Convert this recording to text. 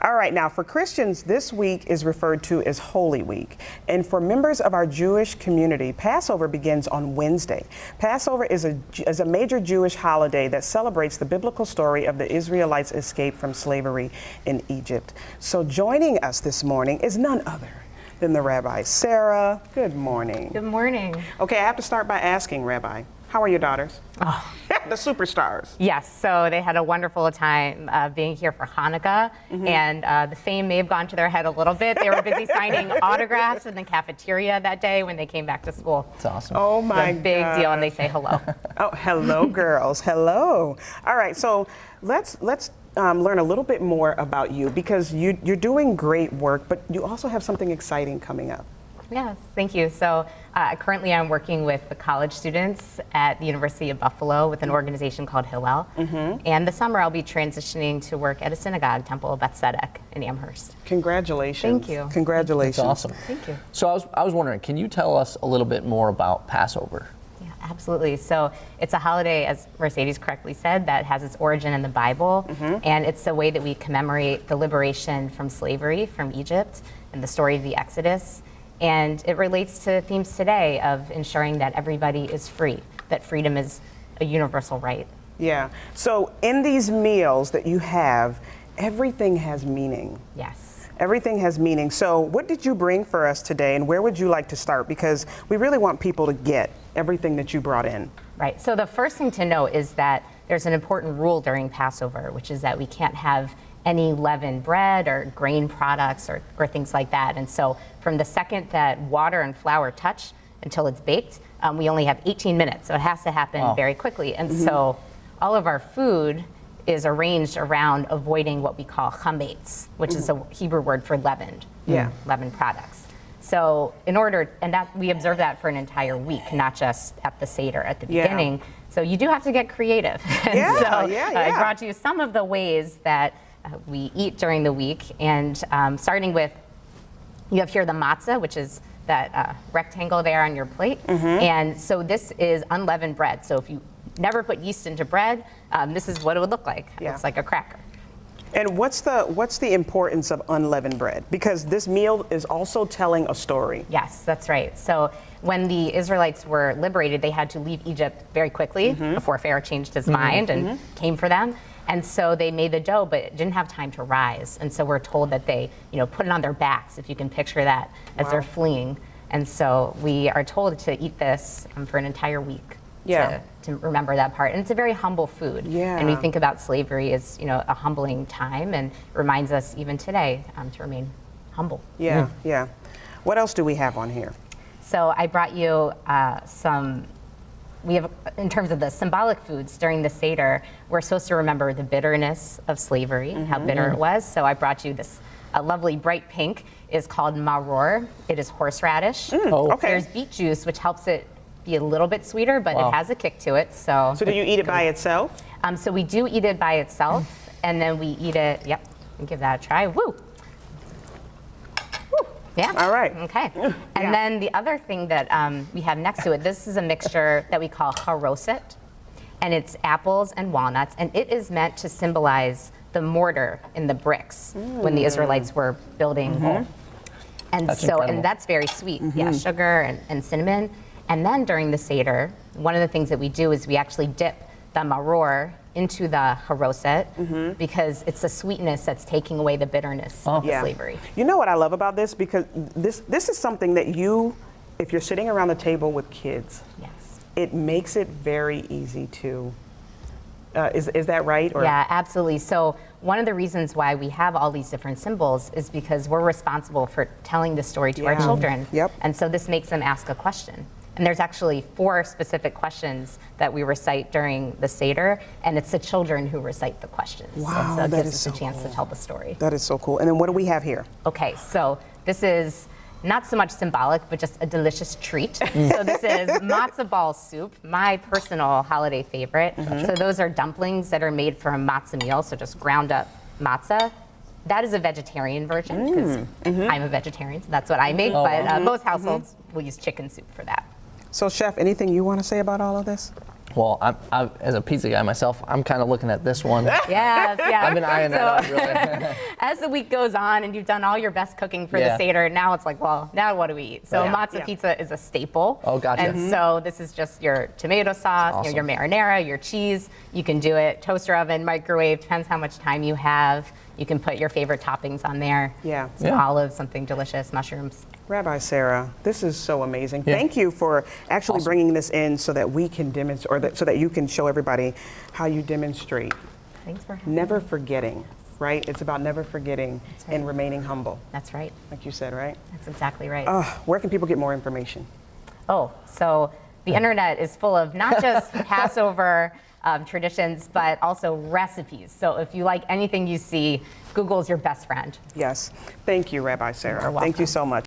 All right, now for Christians, this week is referred to as Holy Week. And for members of our Jewish community, Passover begins on Wednesday. Passover is a major Jewish holiday that celebrates the biblical story of the Israelites' escape from slavery in Egypt. So joining us this morning is none other than the Rabbi. Sarah, good morning. Good morning. Okay, I have to start by asking, Rabbi, how are your daughters? Oh. The superstars. Yes, so they had a wonderful time being here for Hanukkah, and the fame may have gone to their head a little bit. They were busy signing autographs in the cafeteria that day when they came back to school. That's awesome. Oh my Big deal, and they say hello. Oh, hello, girls. Hello. All right, so let's learn a little bit more about you, because you're doing great work, but you also have something exciting coming up. Yes, thank you. So currently I'm working with the college students at the University of Buffalo with an organization called Hillel. And this summer I'll be transitioning to work at a synagogue, Temple of Beth Tzedek in Amherst. Congratulations. Thank you. Congratulations. That's awesome. Thank you. So I was wondering, can you tell us a little bit more about Passover? Yeah, absolutely. So it's a holiday, as Mercedes correctly said, that has its origin in the Bible. And it's a way that we commemorate the liberation from slavery from Egypt and the story of the Exodus. And it relates to themes today of ensuring that everybody is free, that freedom is a universal right. Yeah. So in these meals that you have, everything has meaning. Yes. Everything has meaning. So what did you bring for us today, and where would you like to start? Because we really want people to get everything that you brought in. Right. So the first thing to know is that there's an important rule during Passover, which is that we can't have any leavened bread or grain products or things like that. And so from the second that water and flour touch until it's baked, we only have 18 minutes. So it has to happen very quickly. And so all of our food is arranged around avoiding what we call chametz, which is a Hebrew word for leavened, leavened products. So we observe that for an entire week, not just at the Seder at the beginning. So you do have to get creative. I brought you some of the ways that we eat during the week, and starting with, you have here the matzah, which is that rectangle there on your plate. And so this is unleavened bread. So if you never put yeast into bread, this is what it would look like. It looks like a cracker. And what's the importance of unleavened bread? Because this meal is also telling a story. Yes, that's right. So when the Israelites were liberated, they had to leave Egypt very quickly before Pharaoh changed his mind and came for them. And so they made the dough, but didn't have time to rise. And so we're told that they, put it on their backs, if you can picture that, as they're fleeing. And so we are told to eat this for an entire week to remember that part. And it's a very humble food. And we think about slavery as, a humbling time, and reminds us even today to remain humble. Yeah. What else do we have on here? So I brought you we have, in terms of the symbolic foods during the Seder, we're supposed to remember the bitterness of slavery, how bitter it was. So I brought you this lovely bright pink, is called maror. It is horseradish. There's beet juice, which helps it be a little bit sweeter, but it has a kick to it. So do you eat it by itself? So we do eat it by itself, and then we eat it, and give that a try. Woo! Yeah. All right. Okay. And then the other thing that we have next to it, this is a mixture that we call haroset, and it's apples and walnuts, and it is meant to symbolize the mortar in the bricks when the Israelites were building. And that's very sweet. Sugar and cinnamon. And then during the Seder, one of the things that we do is we actually dip the maror into the haroset because it's the sweetness that's taking away the bitterness of the slavery. You know what I love about this? Because this is something that if you're sitting around the table with kids, it makes it very easy to, is that right? Or? Yeah, absolutely. So one of the reasons why we have all these different symbols is because we're responsible for telling the story to our children. And so this makes them ask a question. And there's actually 4 specific questions that we recite during the Seder, and it's the children who recite the questions. Wow, so it that gives is us a so chance cool. to tell the story. That is so cool. And then what do we have here? Okay, so this is not so much symbolic, but just a delicious treat. So this is matzah ball soup, my personal holiday favorite. So those are dumplings that are made from matzah meal, so just ground up matzah. That is a vegetarian version, because I'm a vegetarian, so that's what I make, but most households will use chicken soup for that. So, Chef, anything you want to say about all of this? Well, as a pizza guy myself, I'm kind of looking at this one. Yes, yeah. I've been eyeing that up, really. As the week goes on and you've done all your best cooking for Yeah. the Seder, now it's like, well, now what do we eat? So Right. matzah Yeah. pizza is a staple. Oh, gotcha. And so this is just your tomato sauce, Awesome. your marinara, your cheese. You can do it toaster oven, microwave, depends how much time you have. You can put your favorite toppings on there. Yeah. Some Yeah. olives, something delicious, mushrooms. Rabbi Sarah, this is so amazing. Yeah. Thank you for actually Awesome. bringing this in so that we can demonstrate, or that, so that you can show everybody how you demonstrate Thanks for having never me. forgetting, right? It's about never forgetting right. and remaining humble, That's right. like you said, right? That's exactly right. Where can people get more information? Oh, so the internet is full of not just Passover traditions, but also recipes. So if you like anything you see, Google's your best friend. Yes. Thank you, Rabbi Sarah. You're Thank you welcome. so much.